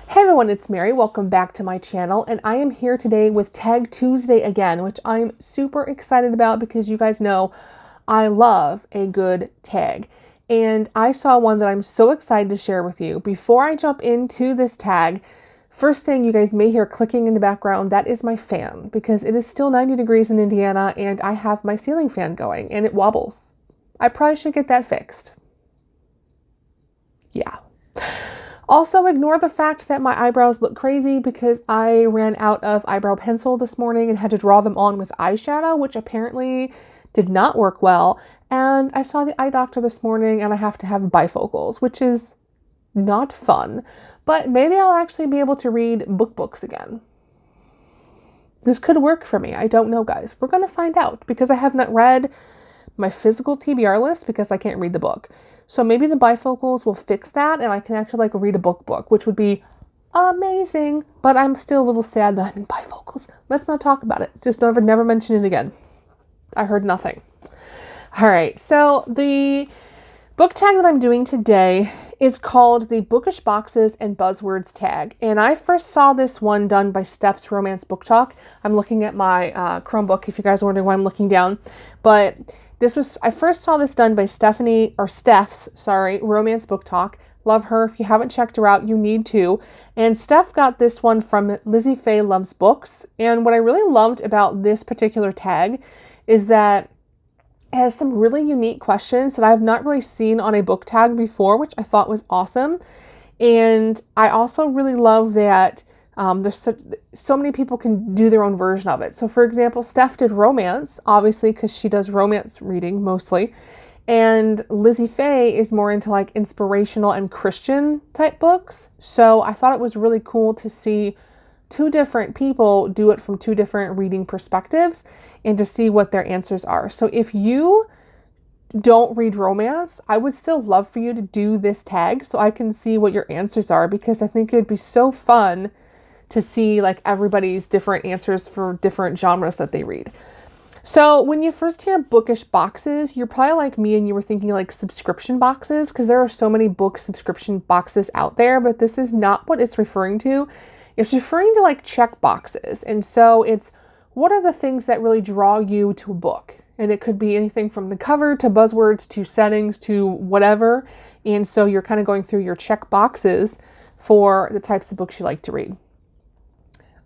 Hey everyone, it's Mary. Welcome back to my channel, and I am here today with Tag Tuesday again, which I'm super excited about because you guys know I love a good tag. And I saw one that I'm so excited to share with you. Before I jump into this tag, first thing you guys may hear clicking in the background, that is my fan, because it is still 90 degrees in Indiana and I have my ceiling fan going and it wobbles. I probably should get that fixed. Yeah. Also, ignore the fact that my eyebrows look crazy because I ran out of eyebrow pencil this morning and had to draw them on with eyeshadow, which apparently did not work well. And I saw the eye doctor this morning and I have to have bifocals, which is not fun. But maybe I'll actually be able to read books again. This could work for me. I don't know, guys. We're going to find out because I have not read my physical TBR list because I can't read the book. So maybe the bifocals will fix that and I can actually read a book, which would be amazing. But I'm still a little sad that I'm in bifocals. Let's not talk about it. Just never mention it again. I heard nothing. All right. So the book tag that I'm doing today is called the Bookish Boxes and Buzzwords tag. And I first saw this one done by Steph's Romance Book Talk. I'm looking at my Chromebook if you guys are wondering why I'm looking down. But I first saw this done by Steph's Romance Book Talk. Love her. If you haven't checked her out, you need to. And Steph got this one from Lizzie Faye Loves Books. And what I really loved about this particular tag is that it has some really unique questions that I've not really seen on a book tag before, which I thought was awesome. And I also really love that there's so many people can do their own version of it. So for example, Steph did romance, obviously, because she does romance reading mostly. And Lizzie Faye is more into inspirational and Christian type books. So I thought it was really cool to see two different people do it from two different reading perspectives and to see what their answers are. So if you don't read romance, I would still love for you to do this tag so I can see what your answers are, because I think it would be so fun to see everybody's different answers for different genres that they read. So when you first hear bookish boxes, you're probably like me and you were thinking subscription boxes, because there are so many book subscription boxes out there, but this is not what it's referring to. It's referring to check boxes. And so it's what are the things that really draw you to a book? And it could be anything from the cover to buzzwords to settings to whatever. And so you're kind of going through your check boxes for the types of books you like to read.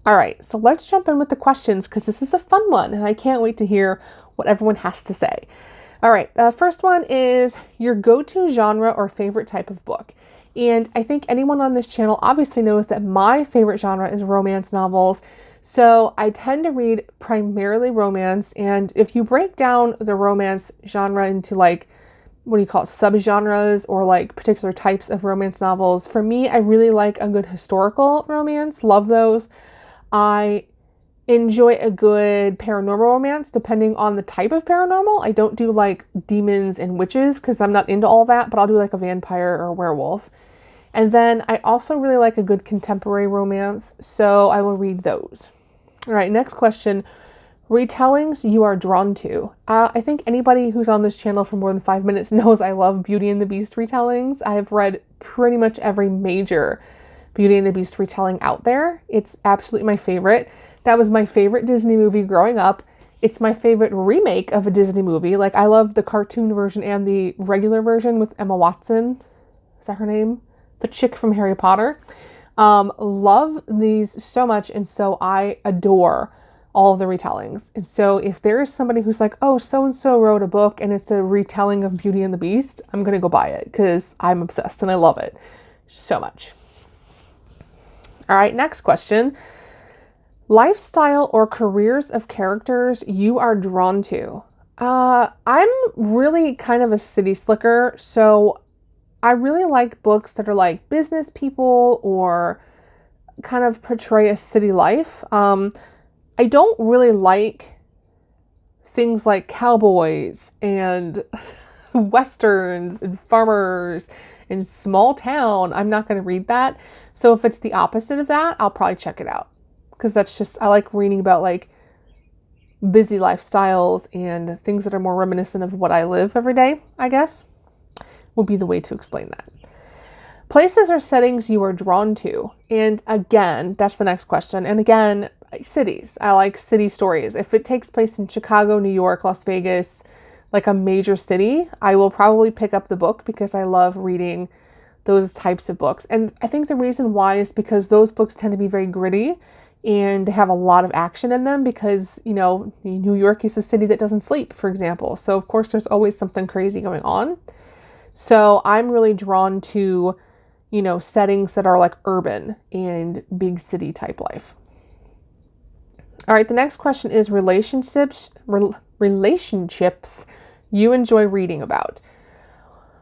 All right, so let's jump in with the questions because this is a fun one and I can't wait to hear what everyone has to say. All right, first one is your go-to genre or favorite type of book. And I think anyone on this channel obviously knows that my favorite genre is romance novels. So I tend to read primarily romance. And if you break down the romance genre into subgenres or particular types of romance novels, for me, I really like a good historical romance. Love those. I enjoy a good paranormal romance depending on the type of paranormal. I don't do demons and witches because I'm not into all that, but I'll do a vampire or a werewolf. And then I also really like a good contemporary romance, so I will read those. All right, next question. Retellings you are drawn to. I think anybody who's on this channel for more than 5 minutes knows I love Beauty and the Beast retellings. I have read pretty much every major Beauty and the Beast retelling out there. It's absolutely my favorite. That was my favorite Disney movie growing up. It's my favorite remake of a Disney movie. I love the cartoon version and the regular version with Emma Watson. Is that her name? The chick from Harry Potter. Love these so much, and so I adore all of the retellings. And so if there is somebody who's oh, so-and-so wrote a book and it's a retelling of Beauty and the Beast, I'm going to go buy it because I'm obsessed and I love it so much. All right, next question. Lifestyle or careers of characters you are drawn to. I'm really kind of a city slicker, so I really like books that are business people or kind of portray a city life. I don't really like things like cowboys and westerns and farmers and small town. I'm not going to read that. So if it's the opposite of that, I'll probably check it out. Because I like reading about busy lifestyles and things that are more reminiscent of what I live every day, I guess, would be the way to explain that. Places or settings you are drawn to. And again, that's the next question. And again, cities. I like city stories. If it takes place in Chicago, New York, Las Vegas, like a major city, I will probably pick up the book because I love reading those types of books. And I think the reason why is because those books tend to be very gritty and they have a lot of action in them because, you know, New York is a city that doesn't sleep, for example. So of course there's always something crazy going on. So I'm really drawn to, you know, settings that are like urban and big city type life. All right, the next question is relationships you enjoy reading about.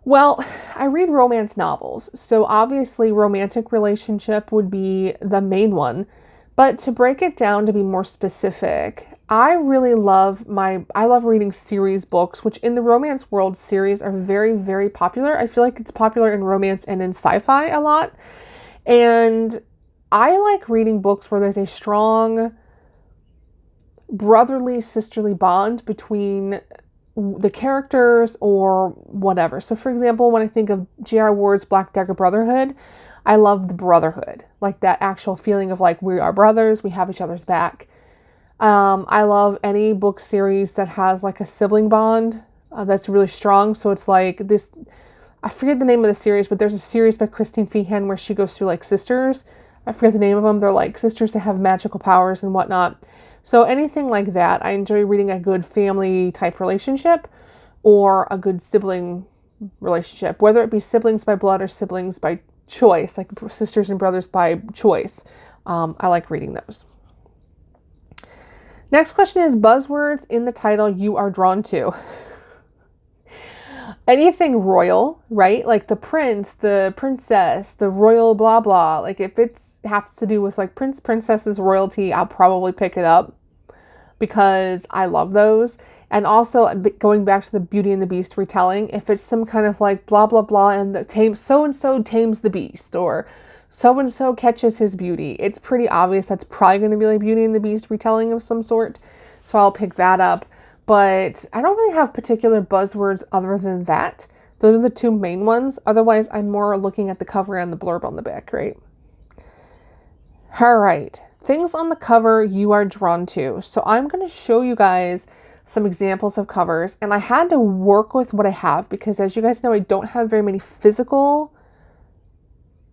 Well, I read romance novels, so obviously romantic relationship would be the main one. But to break it down to be more specific, I love reading series books, which in the romance world, series are very, very popular. I feel like it's popular in romance and in sci-fi a lot. And I like reading books where there's a strong brotherly, sisterly bond between the characters or whatever. So for example, when I think of J.R. Ward's Black Dagger Brotherhood, I love the brotherhood, like that actual feeling of like we are brothers, we have each other's back. I love any book series that has like a sibling bond that's really strong. So it's like this, I forget the name of the series, but there's a series by Christine Feehan where she goes through like sisters. I forget the name of them. They're like sisters that have magical powers and whatnot. So anything like that, I enjoy reading a good family type relationship or a good sibling relationship, whether it be siblings by blood or siblings by choice, like sisters and brothers by choice. I like reading those. Next question is buzzwords in the title you are drawn to. Anything royal, right? Like the prince, the princess, the royal blah blah. Like if it's has to do with like prince, princesses, royalty, I'll probably pick it up because I love those. And also going back to the Beauty and the Beast retelling, if it's some kind of like blah blah blah and the so-and-so tames the beast or so-and-so catches his beauty, it's pretty obvious that's probably going to be like Beauty and the Beast retelling of some sort. So I'll pick that up. But I don't really have particular buzzwords other than that. Those are the two main ones. Otherwise, I'm more looking at the cover and the blurb on the back, right? All right. Things on the cover you are drawn to. So I'm going to show you guys some examples of covers. And I had to work with what I have because as you guys know, I don't have very many physical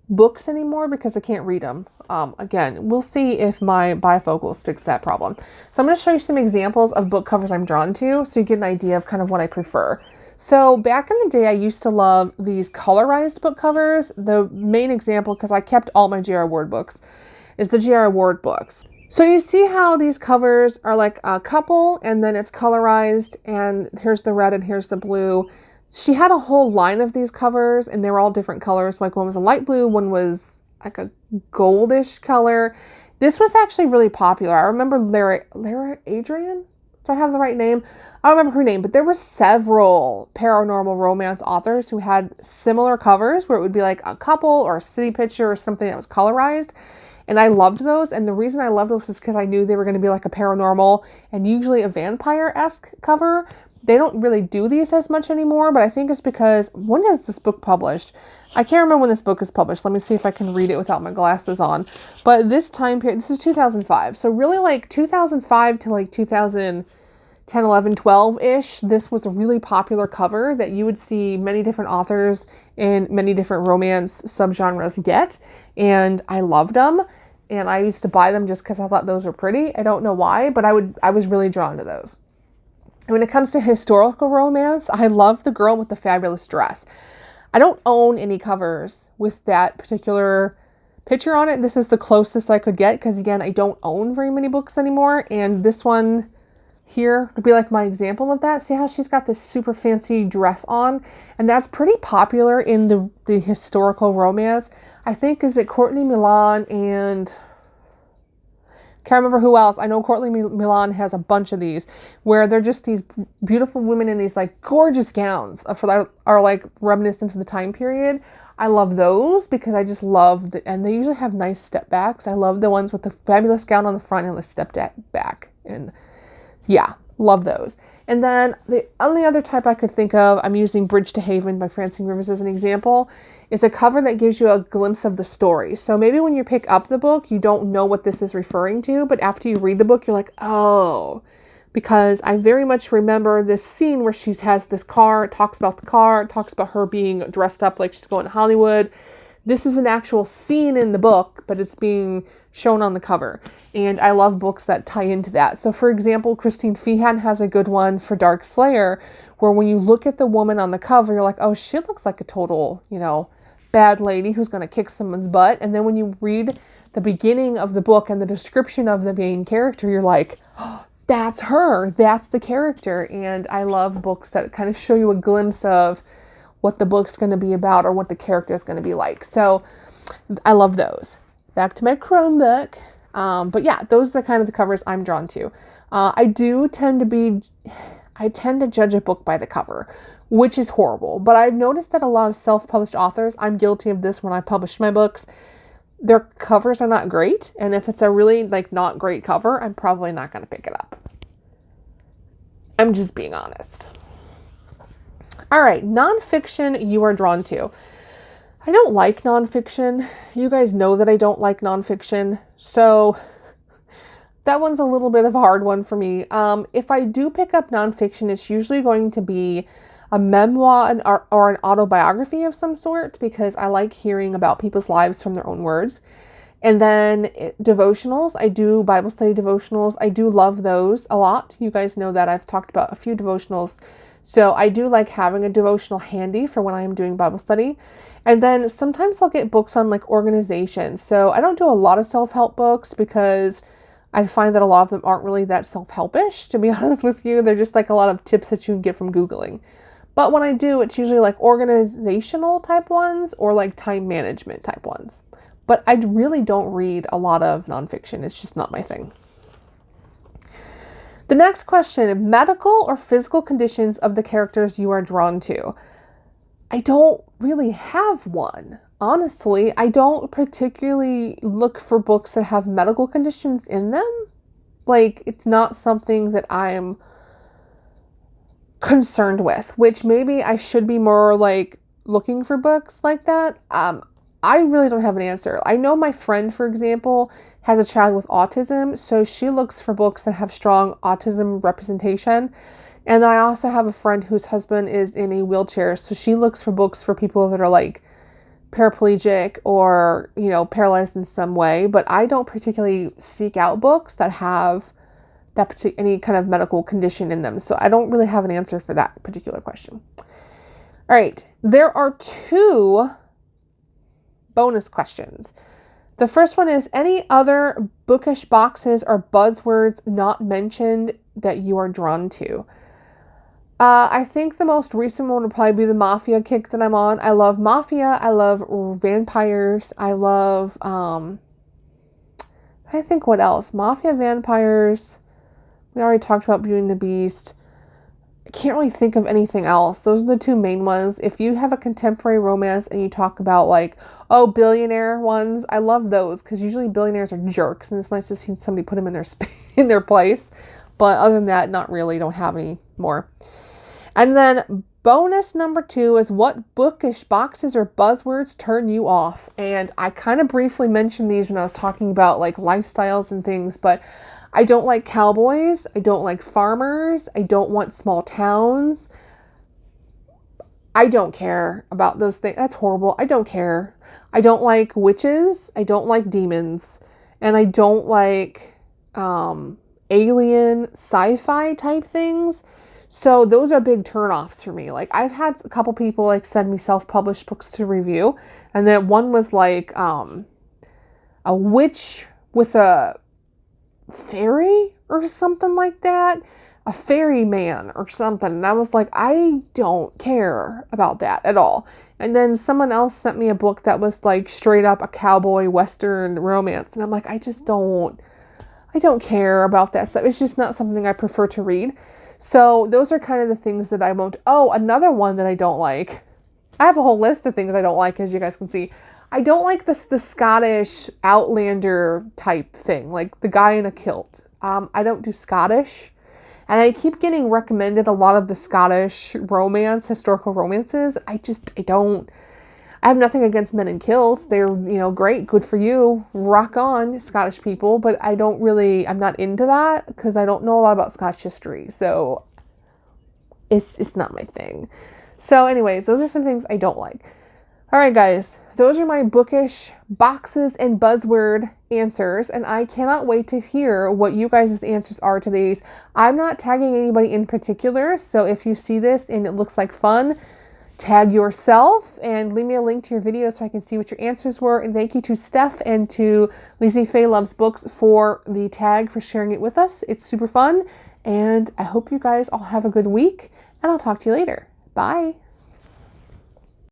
books anymore because I can't read them. Again, we'll see if my bifocals fix that problem. So I'm going to show you some examples of book covers I'm drawn to so you get an idea of kind of what I prefer. So back in the day, I used to love these colorized book covers. The main example, because I kept all my J.R. Ward books, is the J.R. Ward books. So you see how these covers are like a couple and then it's colorized and here's the red and here's the blue. She had a whole line of these covers and they were all different colors. Like one was a light blue, one was like a goldish color. This was actually really popular. I remember Lara Adrian? Do I have the right name? I don't remember her name, but there were several paranormal romance authors who had similar covers where it would be like a couple or a city picture or something that was colorized. And I loved those. And the reason I loved those is because I knew they were going to be like a paranormal and usually a vampire-esque cover. They don't really do these as much anymore, but I think it's because, when is this book published? I can't remember when this book is published. Let me see if I can read it without my glasses on. But this time period, this is 2005. So really like 2005 to like 2010, 11, 12-ish, this was a really popular cover that you would see many different authors in many different romance subgenres get. And I loved them. And I used to buy them just because I thought those were pretty. I don't know why, but I was really drawn to those. When it comes to historical romance, I love The Girl with the Fabulous Dress. I don't own any covers with that particular picture on it. This is the closest I could get because, again, I don't own very many books anymore. And this one here would be like my example of that. See how she's got this super fancy dress on? And that's pretty popular in the historical romance. I think, is it Courtney Milan and... can't remember who else. I know Courtney Milan has a bunch of these where they're just these beautiful women in these like gorgeous gowns are like reminiscent of the time period. I love those because I just love and they usually have nice step backs. I love the ones with the fabulous gown on the front and the step back. And yeah, Love those. And then the only other type I could think of, I'm using Bridge to Haven by Francine Rivers as an example, is a cover that gives you a glimpse of the story. So maybe when you pick up the book, you don't know what this is referring to, but after you read the book, you're like, oh, because I very much remember this scene where she has this car, it talks about the car, it talks about her being dressed up like she's going to Hollywood. This is an actual scene in the book, but it's being shown on the cover. And I love books that tie into that. So for example, Christine Feehan has a good one for Dark Slayer, where when you look at the woman on the cover, you're like, oh, she looks like a total, bad lady who's going to kick someone's butt. And then when you read the beginning of the book and the description of the main character, you're like, oh, that's her. That's the character. And I love books that kind of show you a glimpse of what the book's going to be about or what the character is going to be like. So I love those. Back to my Chromebook. But yeah, those are the kind of the covers I'm drawn to. I tend to judge a book by the cover, which is horrible. But I've noticed that a lot of self-published authors, I'm guilty of this when I publish my books, their covers are not great. And if it's a really not great cover, I'm probably not going to pick it up. I'm just being honest. All right, nonfiction you are drawn to. I don't like nonfiction. You guys know that I don't like nonfiction. So that one's a little bit of a hard one for me. If I do pick up nonfiction, it's usually going to be a memoir or an autobiography of some sort, because I like hearing about people's lives from their own words. And then devotionals. I do Bible study devotionals. I do love those a lot. You guys know that I've talked about a few devotionals. So I do like having a devotional handy for when I am doing Bible study. And then sometimes I'll get books on organization. So I don't do a lot of self-help books because I find that a lot of them aren't really that self-helpish, to be honest with you. They're just a lot of tips that you can get from Googling. But when I do, it's usually organizational type ones or time management type ones. But I really don't read a lot of nonfiction. It's just not my thing. The next question, medical or physical conditions of the characters you are drawn to. I don't really have one. Honestly, I don't particularly look for books that have medical conditions in them. It's not something that I'm concerned with, which maybe I should be more looking for books like that. I really don't have an answer. I know my friend, for example, has a child with autism, so she looks for books that have strong autism representation. And I also have a friend whose husband is in a wheelchair, so she looks for books for people that are paraplegic or, paralyzed in some way. But I don't particularly seek out books that have any kind of medical condition in them. So I don't really have an answer for that particular question. All right. There are 2 bonus questions. The first one is, any other Bookish boxes or buzzwords not mentioned that you are drawn to? I think the most recent one would probably be the Mafia kick that I'm on. I love Mafia. I love vampires. I love, I think what else? Mafia, vampires. We already talked about Beauty and the Beast. I can't really think of anything else. Those are the 2 main ones. If you have a contemporary romance and you talk about billionaire ones, I love those because usually billionaires are jerks and it's nice to see somebody put them in their place. But other than that, not really. Don't have any more. And then bonus number 2 is, what bookish boxes or buzzwords turn you off? And I kind of briefly mentioned these when I was talking about lifestyles and things, but I don't like cowboys. I don't like farmers. I don't want small towns. I don't care about those things. That's horrible. I don't care. I don't like witches. I don't like demons. And I don't like alien sci-fi type things. So those are big turnoffs for me. I've had a couple people send me self-published books to review. And then one was a witch with a fairy or something like that, a fairy man or something, and I was like, I don't care about that at all. And then someone else sent me a book that was straight up a cowboy western romance, and I'm like, I don't care about that stuff. It's just not something I prefer to read. So those are kind of the things that I won't. Oh, another one that I don't like. I have a whole list of things I don't like, as you guys can see. I don't like the Scottish Outlander type thing, the guy in a kilt. I don't do Scottish. And I keep getting recommended a lot of the Scottish romance, historical romances. I have nothing against Men in Kilts. They're, great, good for you, rock on, Scottish people. But I'm not into that because I don't know a lot about Scottish history. So it's not my thing. So anyways, those are some things I don't like. All right, guys, those are my Bookish boxes and buzzword answers, and I cannot wait to hear what you guys' answers are to these. I'm not tagging anybody in particular, so if you see this and it looks like fun, tag yourself and leave me a link to your video so I can see what your answers were. And thank you to Steph and to Lizzie Faye Loves Books for the tag, for sharing it with us. It's super fun, and I hope you guys all have a good week, and I'll talk to you later. Bye.